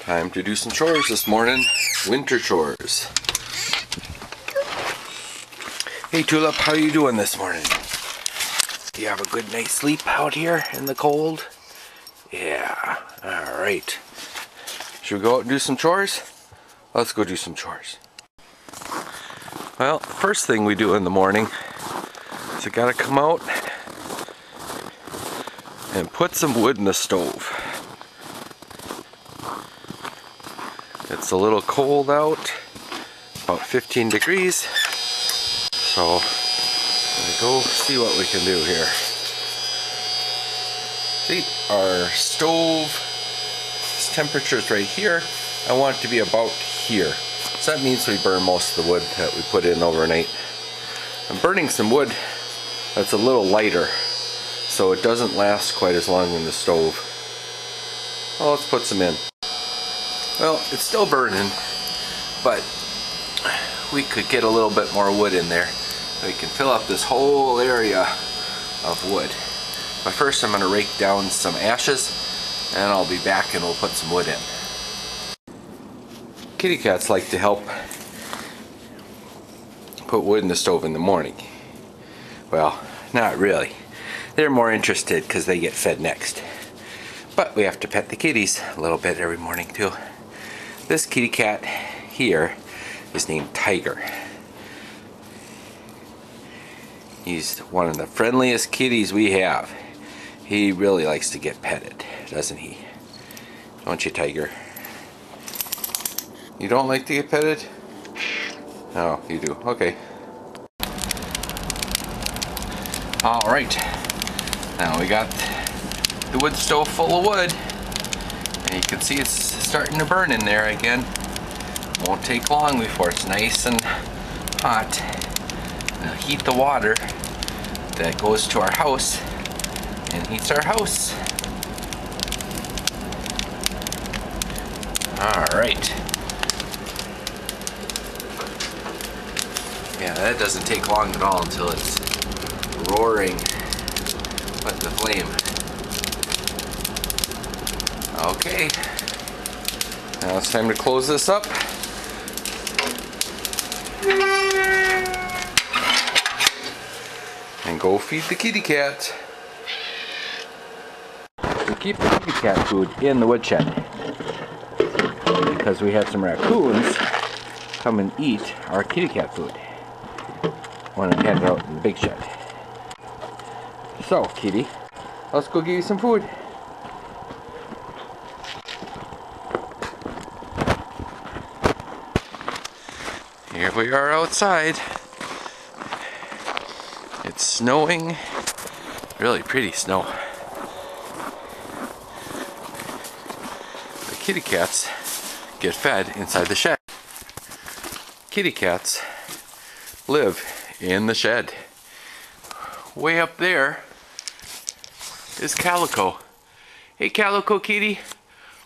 Time to do some chores this morning. Winter chores. Hey Tulip, how you doing this morning? Do you have a good night's sleep out here in the cold? Yeah, alright. Should we go out and do some chores? Let's go do some chores. Well, first thing we do in the morning is we gotta come out and put some wood in the stove. It's a little cold out, about 15 degrees, so I'm gonna go see what we can do here. See, our stove temperature is right here. I want it to be about here. So that means we burn most of the wood that we put in overnight. I'm burning some wood that's a little lighter, so it doesn't last quite as long in the stove. Well, let's put some in. Well, it's still burning, but we could get a little bit more wood in there. We can fill up this whole area of wood. But first I'm going to rake down some ashes, and I'll be back and we'll put some wood in. Kitty cats like to help put wood in the stove in the morning. Well, not really. They're more interested because they get fed next. But we have to pet the kitties a little bit every morning too. This kitty cat here is named Tiger. He's one of the friendliest kitties we have. He really likes to get petted, doesn't he? Don't you, Tiger? You don't like to get petted? Oh, you do. Okay. Alright. Now we got the wood stove full of wood. And you can see it's starting to burn in there again. Won't take long before it's nice and hot. And it'll heat the water that goes to our house and heats our house. Alright. Yeah, that doesn't take long at all until it's roaring with the flame. Okay. Now it's time to close this up. And go feed the kitty cat. We keep the kitty cat food in the woodshed because we had some raccoons come and eat our kitty cat food when I had it out in the big shed. So, kitty, let's go give you some food. Here we are outside. It's snowing. Really pretty snow. The kitty cats get fed inside the shed. Kitty cats live in the shed. Way up there is Calico. Hey Calico kitty,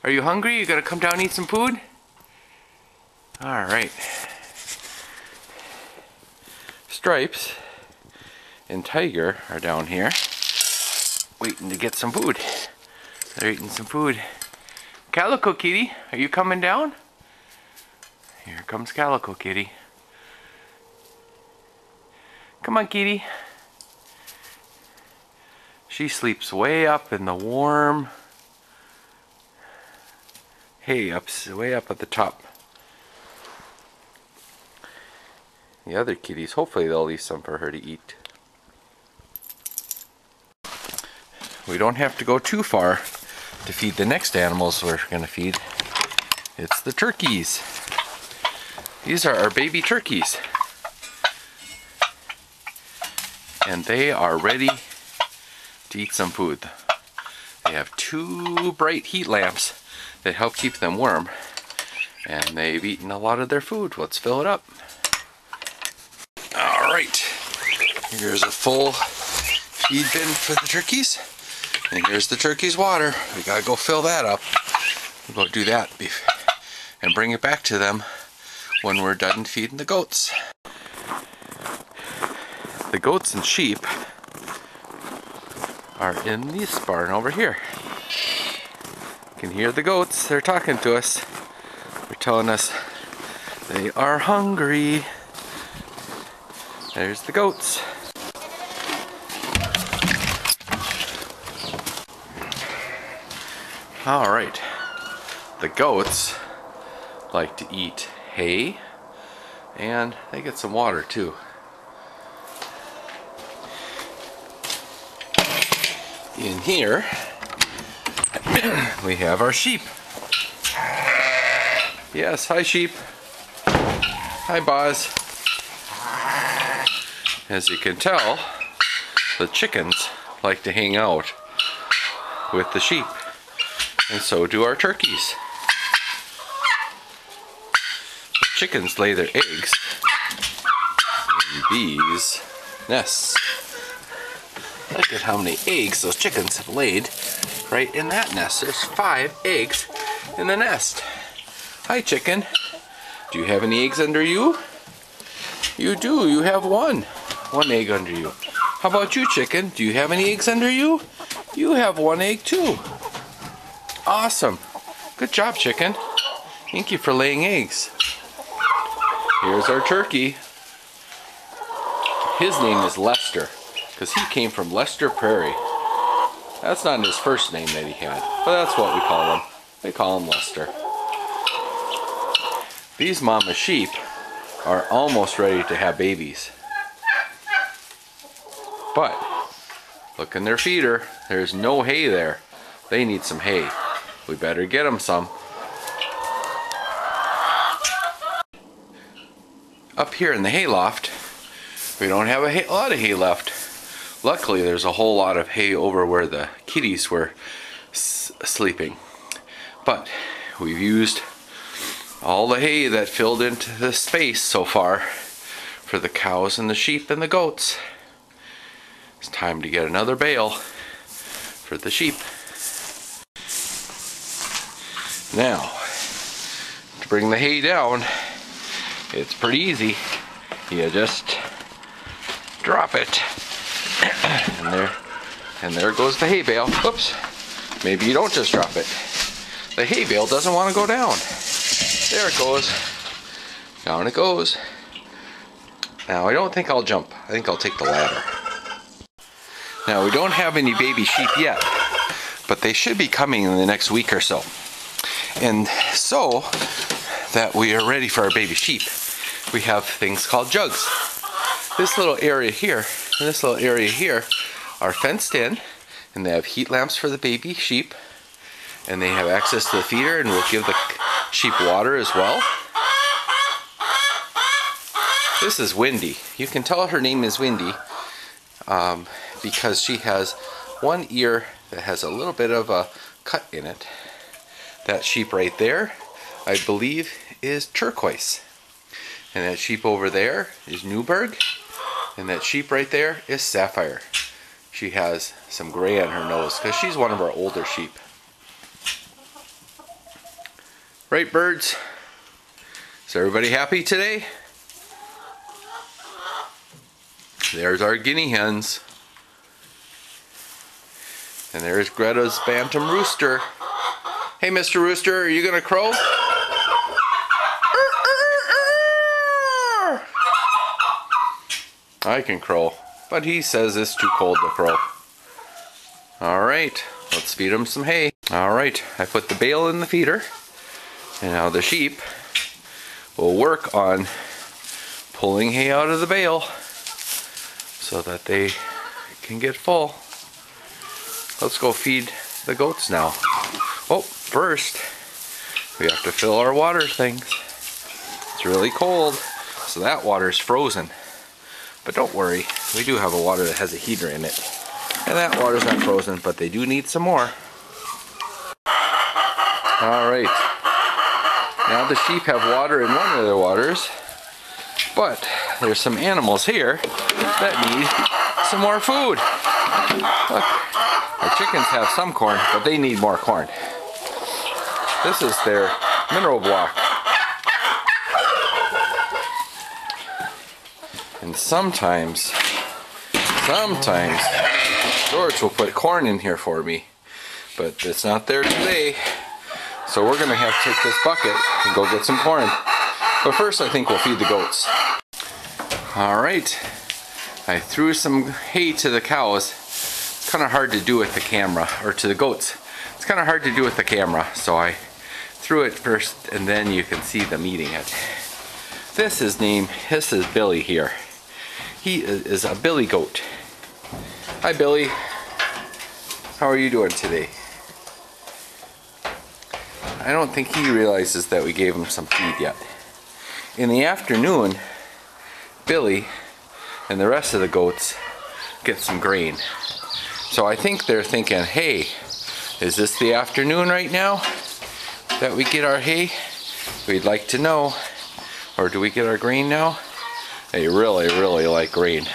are you hungry? You gotta come down and eat some food? Alright. Stripes and Tiger are down here waiting to get some food. They're eating some food. Calico kitty, are you coming down? Here comes Calico kitty. Come on kitty. She sleeps way up in the warm hay, way up at the top. The other kitties, hopefully they'll leave some for her to eat. We don't have to go too far to feed the next animals we're going to feed. It's the turkeys. These are our baby turkeys. And they are ready to eat some food. They have 2 bright heat lamps that help keep them warm. And they've eaten a lot of their food. Let's fill it up. Alright, here's a full feed bin for the turkeys, and here's the turkeys' water. We gotta go fill that up. We'll go do that and bring it back to them when we're done feeding the goats. The goats and sheep are in this barn over here. can hear the goats. They're talking to us. They're telling us they are hungry. There's the goats. All right. The goats like to eat hay, and they get some water too. In here, we have our sheep. Yes, hi sheep. Hi Boz. As you can tell, the chickens like to hang out with the sheep, and so do our turkeys. The chickens lay their eggs in these nests. Look at how many eggs those chickens have laid right in that nest. There's 5 eggs in the nest. Hi chicken. Do you have any eggs under you? You do. You have one egg under you. How about you, chicken? Do you have any eggs under you? You have 1 egg too. Awesome. Good job, chicken. Thank you for laying eggs. Here's our turkey. His name is Lester, because he came from Lester Prairie. That's not his first name that he had, but that's what we call him. We call him Lester. These mama sheep are almost ready to have babies. But look in their feeder. There's no hay there. They need some hay. We better get them some. Up here in the hayloft, we don't have a lot of hay left. Luckily, there's a whole lot of hay over where the kitties were sleeping. But we've used all the hay that filled into the space so far for the cows and the sheep and the goats. It's time to get another bale for the sheep. Now, to bring the hay down, it's pretty easy. You just drop it, and there goes the hay bale. Whoops, maybe you don't just drop it. The hay bale doesn't want to go down. There it goes. Down it goes. Now I don't think I'll jump. I think I'll take the ladder. Now we don't have any baby sheep yet, but they should be coming in the next week or so. And so that we are ready for our baby sheep, we have things called jugs. This little area here and this little area here are fenced in, and they have heat lamps for the baby sheep, and they have access to the feeder, and we'll give the sheep water as well. This is Windy. You can tell her name is Windy because she has one ear that has a little bit of a cut in it. That sheep right there, I believe, is Turquoise. And that sheep over there is Newburgh. And that sheep right there is Sapphire. She has some gray on her nose because she's one of our older sheep. Right, birds? Is everybody happy today? There's our guinea hens. And there's Greta's bantam rooster. Hey, Mr. Rooster, are you gonna crow? I can crow, but he says it's too cold to crow. Alright, let's feed him some hay. Alright, I put the bale in the feeder, and now the sheep will work on pulling hay out of the bale so that they can get full. Let's go feed the goats now. Oh, first we have to fill our water things. It's really cold, so that water is frozen. But don't worry, we do have a water that has a heater in it. And that water's not frozen, but they do need some more. Alright, now the sheep have water in one of their waters, but there's some animals here that need some more food. Look, our chickens have some corn, but they need more corn. This is their mineral block. And sometimes George will put corn in here for me, but it's not there today. So we're gonna have to take this bucket and go get some corn. But first I think we'll feed the goats. All right, I threw some hay to the cows. It's kind of hard to do with the camera, or to the goats. It's kind of hard to do with the camera, so I threw it first and then you can see them eating it. This is Billy here. He is a Billy goat. Hi Billy, how are you doing today? I don't think he realizes that we gave him some feed yet. In the afternoon, Billy and the rest of the goats get some grain. So I think they're thinking, hey, is this the afternoon right now that we get our hay? We'd like to know. Or do we get our grain now? They really, really like grain.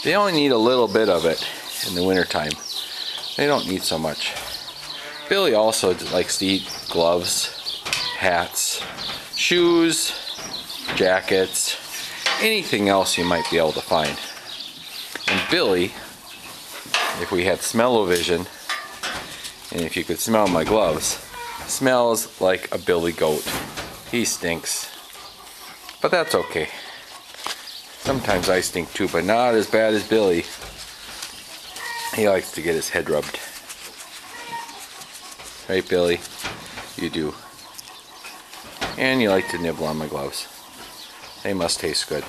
They only need a little bit of it in the wintertime. They don't need so much. Billy also likes to eat gloves, hats, shoes, jackets, anything else you might be able to find. And Billy, if we had smell-o-vision, and if you could smell my gloves, smells like a Billy goat. He stinks. But that's okay. Sometimes I stink too, but not as bad as Billy. He likes to get his head rubbed. Right, Billy? You do. And you like to nibble on my gloves. They must taste good.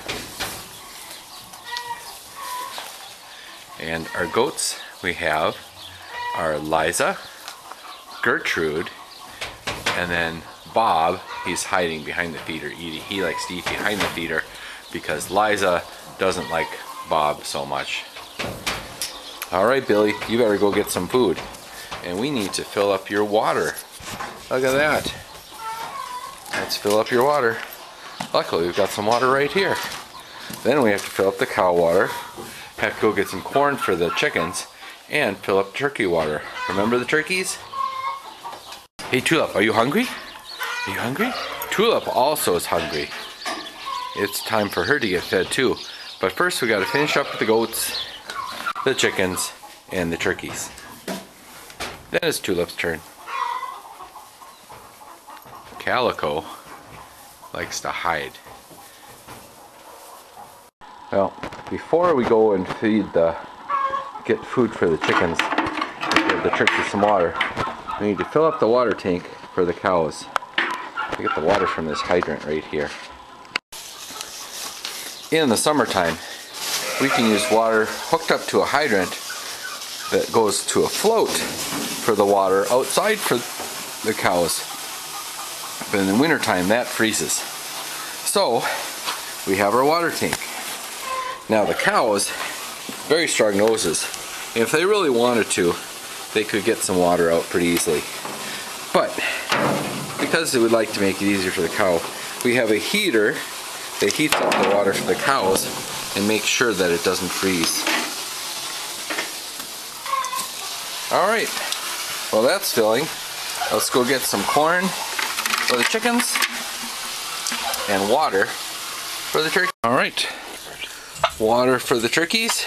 And our goats, we have are Liza, Gertrude, and then Bob. He's hiding behind the feeder eating. He likes to eat behind the feeder because Liza doesn't like Bob so much. All right, Billy, you better go get some food. And we need to fill up your water. Look at that. Let's fill up your water. Luckily, we've got some water right here. Then we have to fill up the cow water, have to go get some corn for the chickens, and fill up turkey water. Remember the turkeys? Hey, Tulip, are you hungry? Are you hungry? Tulip also is hungry. It's time for her to get fed too. But first we gotta finish up with the goats, the chickens, and the turkeys. Then it's Tulip's turn. Calico likes to hide. Well, before we go and get food for the chickens, give the turkeys some water, we need to fill up the water tank for the cows. We get the water from this hydrant right here. In the summertime, we can use water hooked up to a hydrant that goes to a float for the water outside for the cows. But in the wintertime, that freezes. So, we have our water tank. Now the cows, very strong noses. If they really wanted to, they could get some water out pretty easily. But, because they would like to make it easier for the cow, we have a heater that heats up the water for the cows and makes sure that it doesn't freeze. Alright, well that's filling. Let's go get some corn for the chickens and water for the turkey. Alright, water for the turkeys.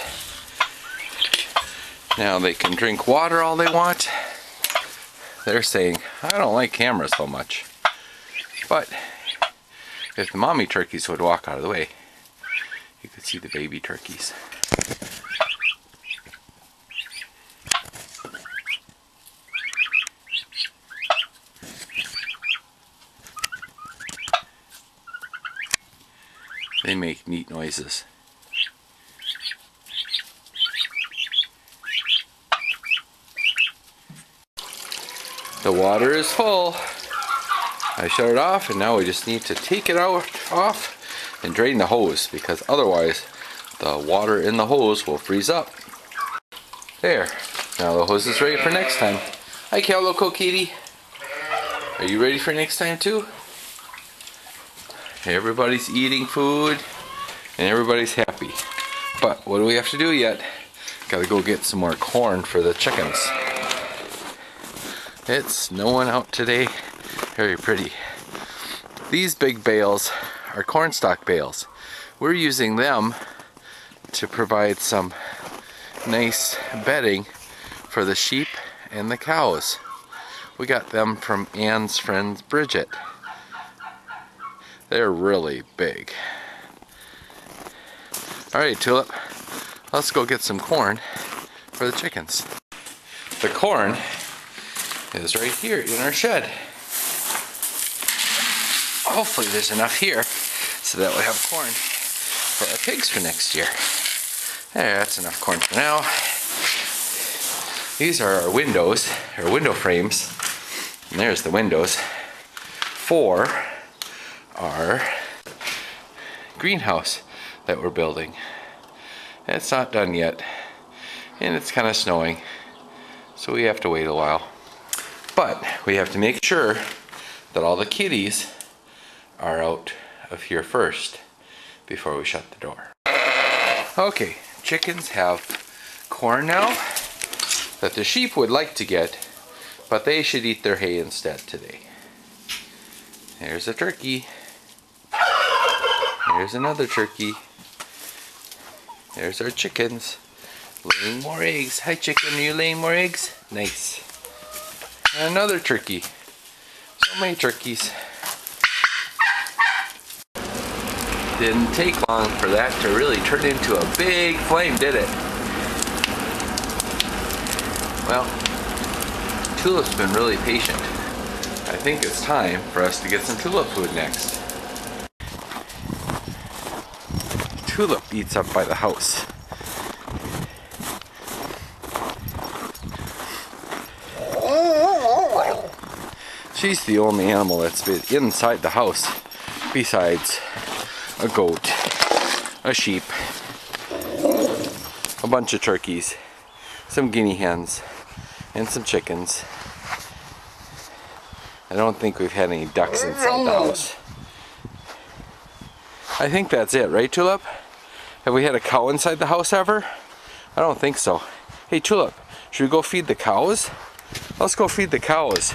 Now they can drink water all they want. They're saying, I don't like cameras so much. But if the mommy turkeys would walk out of the way, you could see the baby turkeys. They make neat noises. The water is full. I shut it off and now we just need to take it off and drain the hose, because otherwise the water in the hose will freeze up. There. Now the hose is ready for next time. Hi Calico Kitty. Are you ready for next time too? Everybody's eating food and everybody's happy. But what do we have to do yet? Gotta go get some more corn for the chickens. It's snowing out today. Very pretty. These big bales are cornstalk bales. We're using them to provide some nice bedding for the sheep and the cows. We got them from Ann's friend Bridget. They're really big. Alright, Tulip, let's go get some corn for the chickens. The corn is right here in our shed. Hopefully there's enough here so that we'll have corn for our pigs for next year. There, that's enough corn for now. These are our windows, our window frames. And there's the windows for our greenhouse that we're building. It's not done yet, and it's kind of snowing, so we have to wait a while. But we have to make sure that all the kitties are out of here first before we shut the door. Okay, chickens have corn now that the sheep would like to get, but they should eat their hay instead today. There's a turkey. There's another turkey. There's our chickens laying more eggs. Hi chicken, are you laying more eggs? Nice. And another turkey. So many turkeys. Didn't take long for that to really turn into a big flame, did it? Well, Tulip's been really patient. I think it's time for us to get some tulip food next. Tulip eats up by the house. She's the only animal that's been inside the house besides a goat, a sheep, a bunch of turkeys, some guinea hens, and some chickens. I don't think we've had any ducks inside the house. I think that's it, right, Tulip? Have we had a cow inside the house ever? I don't think so. Hey, Tulip, should we go feed the cows? Let's go feed the cows.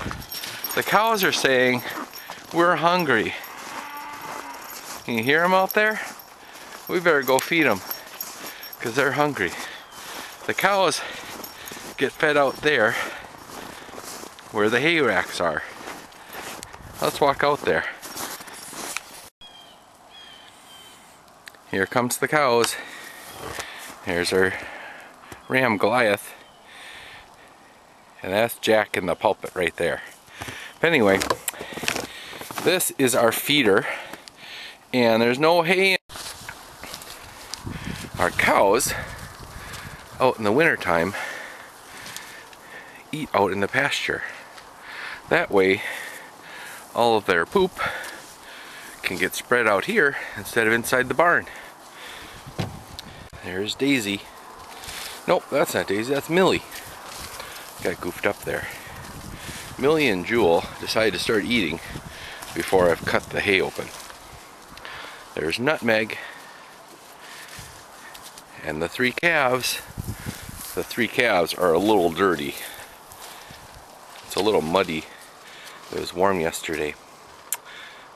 The cows are saying, we're hungry. Can you hear them out there? We better go feed them, because they're hungry. The cows get fed out there where the hay racks are. Let's walk out there. Here comes the cows. Here's our ram Goliath. And that's Jack in the pulpit right there. But anyway, this is our feeder. And there's no hay. Our cows, out in the wintertime, eat out in the pasture. That way, all of their poop can get spread out here instead of inside the barn. There's Daisy. Nope, that's not Daisy, that's Millie. Got goofed up there. Millie and Jewel decided to start eating before I've cut the hay open. There's Nutmeg and the three calves. The three calves are a little dirty. It's a little muddy. It was warm yesterday.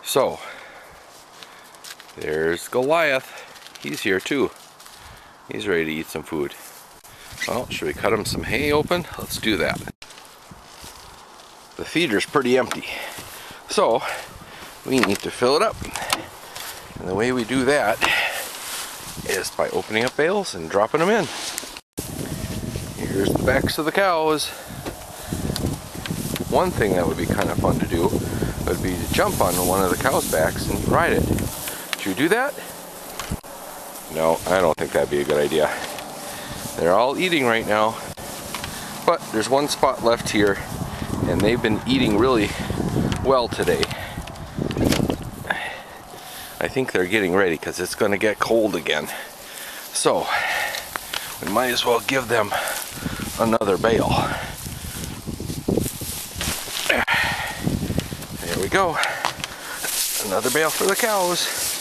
So, there's Goliath. He's here too. He's ready to eat some food. Well, should we cut him some hay open? Let's do that. The feeder's pretty empty. So, we need to fill it up. And the way we do that is by opening up bales and dropping them in. Here's the backs of the cows. One thing that would be kind of fun to do would be to jump on one of the cow's backs and ride it. Should we do that? No, I don't think that'd be a good idea. They're all eating right now, but there's one spot left here, and they've been eating really well today. I think they're getting ready because it's going to get cold again. So, we might as well give them another bale. There we go. Another bale for the cows.